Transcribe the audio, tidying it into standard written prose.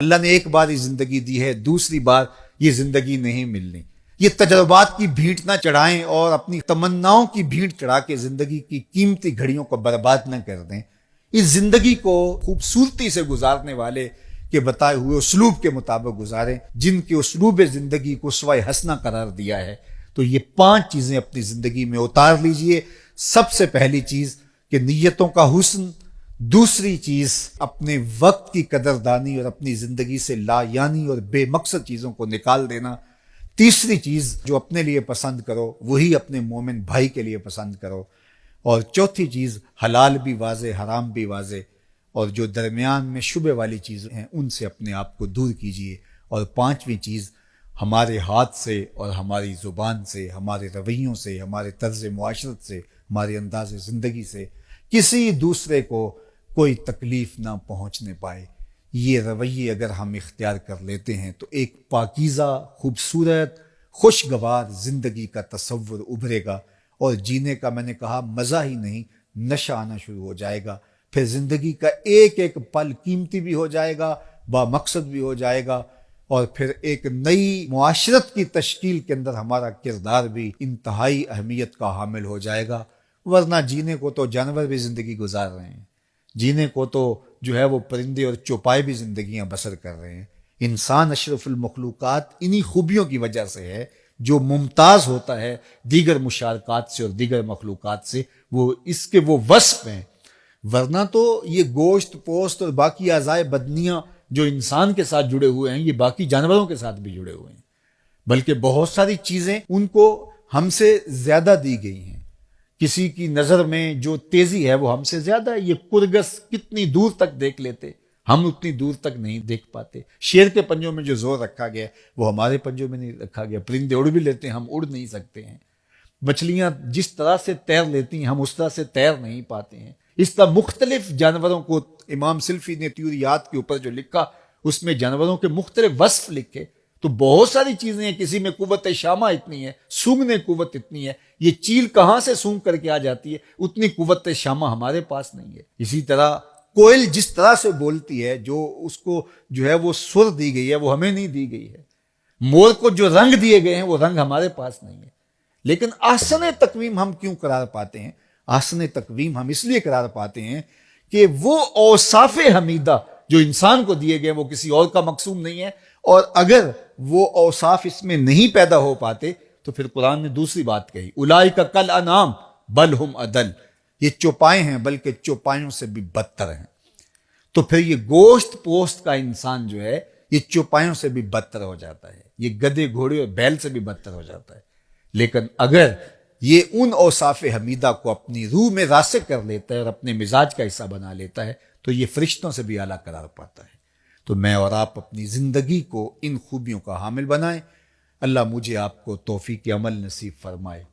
اللہ نے ایک بار یہ زندگی دی ہے، دوسری بار یہ زندگی نہیں ملنی۔ یہ تجربات کی بھیٹ نہ چڑھائیں اور اپنی تمناؤں کی بھیٹ چڑھا کے زندگی کی قیمتی گھڑیوں کو برباد نہ کر دیں۔ اس زندگی کو خوبصورتی سے گزارنے والے کے بتائے ہوئے اسلوب کے مطابق گزاریں، جن کے اسلوب زندگی کو سوائے حسنہ قرار دیا ہے۔ تو یہ 5 چیزیں اپنی زندگی میں اتار لیجئے۔ سب سے پہلی چیز کہ نیتوں کا حسن، دوسری چیز اپنے وقت کی قدردانی اور اپنی زندگی سے لا یعنی اور بے مقصد چیزوں کو نکال دینا، تیسری چیز جو اپنے لیے پسند کرو وہی اپنے مومن بھائی کے لیے پسند کرو، اور چوتھی چیز حلال بھی واضح حرام بھی واضح، اور جو درمیان میں شبہ والی چیزیں ہیں ان سے اپنے آپ کو دور کیجیے، اور پانچویں چیز ہمارے ہاتھ سے اور ہماری زبان سے، ہمارے رویوں سے، ہمارے طرز معاشرت سے، ہمارے انداز زندگی سے کسی دوسرے کو کوئی تکلیف نہ پہنچنے پائے۔ یہ رویے اگر ہم اختیار کر لیتے ہیں تو ایک پاکیزہ، خوبصورت، خوشگوار زندگی کا تصور ابھرے گا، اور جینے کا میں نے کہا مزہ ہی نہیں، نشہ آنا شروع ہو جائے گا۔ پھر زندگی کا ایک ایک پل قیمتی بھی ہو جائے گا، با مقصد بھی ہو جائے گا، اور پھر ایک نئی معاشرت کی تشکیل کے اندر ہمارا کردار بھی انتہائی اہمیت کا حامل ہو جائے گا۔ ورنہ جینے کو تو جانور بھی زندگی گزار رہے ہیں، جینے کو تو جو ہے وہ پرندے اور چوپائے بھی زندگیاں بسر کر رہے ہیں۔ انسان اشرف المخلوقات انہی خوبیوں کی وجہ سے ہے، جو ممتاز ہوتا ہے دیگر مشارکات سے اور دیگر مخلوقات سے، وہ اس کے وہ وصف ہیں۔ ورنہ تو یہ گوشت پوست اور باقی اعضائے بدنیاں جو انسان کے ساتھ جڑے ہوئے ہیں، یہ باقی جانوروں کے ساتھ بھی جڑے ہوئے ہیں، بلکہ بہت ساری چیزیں ان کو ہم سے زیادہ دی گئی ہیں۔ کسی کی نظر میں جو تیزی ہے وہ ہم سے زیادہ ہے۔ یہ کرگس کتنی دور تک دیکھ لیتے، ہم اتنی دور تک نہیں دیکھ پاتے۔ شیر کے پنجوں میں جو زور رکھا گیا وہ ہمارے پنجوں میں نہیں رکھا گیا۔ پرندے اڑ بھی لیتے ہیں، ہم اڑ نہیں سکتے ہیں۔ مچھلیاں جس طرح سے تیر لیتی ہیں ہم اس طرح سے تیر نہیں پاتے ہیں۔ اس طرح مختلف جانوروں کو امام سلفی نے طیوریات کے اوپر جو لکھا اس میں جانوروں کے مختلف وصف لکھے، تو بہت ساری چیزیں ہیں۔ کسی میں قوت شامہ اتنی ہے، سونگنے قوت اتنی ہے، یہ چیل کہاں سے سونگ کر کے آ جاتی ہے، اتنی قوت شامہ ہمارے پاس نہیں ہے۔ اسی طرح کوئل جس طرح سے بولتی ہے، جو اس کو جو ہے وہ سر دی گئی ہے وہ ہمیں نہیں دی گئی ہے۔ مور کو جو رنگ دیے گئے ہیں وہ رنگ ہمارے پاس نہیں ہے۔ لیکن احسن تقویم ہم کیوں قرار پاتے ہیں؟ احسن تقویم ہم اس لیے قرار پاتے ہیں کہ وہ اوصاف حمیدہ جو انسان کو دیے گئے وہ کسی اور کا مقصود نہیں ہے، اور اگر وہ اوصاف اس میں نہیں پیدا ہو پاتے تو پھر قرآن نے دوسری بات کہی، اولئک کالانعام بل ہم اضل، یہ چوپائے ہیں بلکہ چوپایوں سے بھی بدتر ہیں۔ تو پھر یہ گوشت پوست کا انسان جو ہے یہ چوپایوں سے بھی بدتر ہو جاتا ہے، یہ گدھے گھوڑے اور بیل سے بھی بدتر ہو جاتا ہے۔ لیکن اگر یہ ان اوصاف حمیدہ کو اپنی روح میں راسخ کر لیتا ہے اور اپنے مزاج کا حصہ بنا لیتا ہے تو یہ فرشتوں سے بھی اعلیٰ قرار پاتا ہے۔ تو میں اور آپ اپنی زندگی کو ان خوبیوں کا حامل بنائیں۔ اللہ مجھے آپ کو توفیق عمل نصیب فرمائے۔